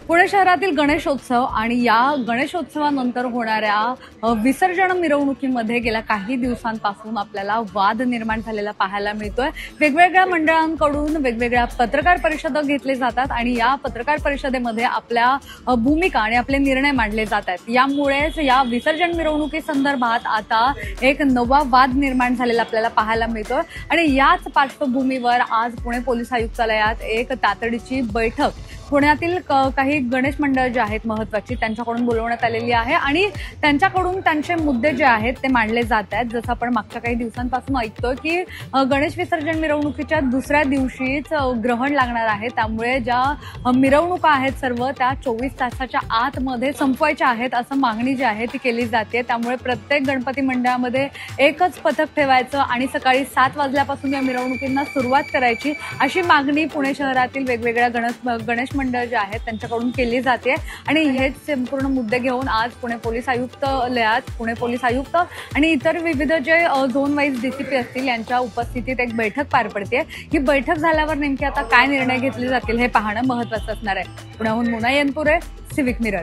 पुणे शहरातील गणेशोत्सव आणि या गणेशोत्सवानंतर होणाऱ्या विसर्जन मिरवणुकीमध्ये गेल्या काही दिवसांपासून आपल्याला वाद निर्माण झालेला पाहायला मिळतोय। वेगवेगळ्या मंडळांकडून वेगवेगळ्या पत्रकार परिषदा घेतले जातात आणि या पत्रकार परिषदेमध्ये आपल्या भूमिका आणि आपले निर्णय मांडले जातात। यामुळेच या विसर्जन मिरवणुकी संदर्भात आता एक नवा वाद निर्माण झालेला आपल्याला पाहायला मिळतोय आणि याच पार्श्वभूमीवर आज पुणे पोलीस आयुक्तालयात एक तातडीची बैठक पुण्यातील काही गणेश मंडळ जे आहेत महत्त्वाची त्यांच्याकडून बोलवण्यात आलेली आहे आणि त्यांच्याकडून त्यांचे मुद्दे जे आहेत ते मांडले जात आहेत। जसं आपण मागच्या काही दिवसांपासून ऐकतोय की गणेश विसर्जन मिरवणुकीच्या दुसऱ्या दिवशीच ग्रहण लागणार आहे, त्यामुळे ज्या मिरवणुका आहेत सर्व त्या 24 तासाच्या आतमध्ये संपवायच्या आहेत असं मागणी जी आहे ती केली जाते। त्यामुळे प्रत्येक गणपती मंडळामध्ये एकच पथक ठेवायचं आणि सकाळी 7 वाजल्यापासून या मिरवणुकींना सुरुवात करायची अशी मागणी पुणे शहरातील वेगवेगळ्या गणेश मंडळ जे आहेत त्यांच्याकडून केली जाते आणि हेच संपूर्ण मुद्दे घेऊन आज पुणे पोलीस आयुक्तालयात पुणे पोलीस आयुक्त आणि इतर विविध जे झोन वाईज डीसीपी असतील यांच्या उपस्थितीत एक बैठक पार पडते। ही बैठक झाल्यावर नेमके आता काय निर्णय घेतले जातील हे पाहणं महत्त्वाचं असणार आहे। पुण्याहून मोना येनपुरे, सिविक मिरर।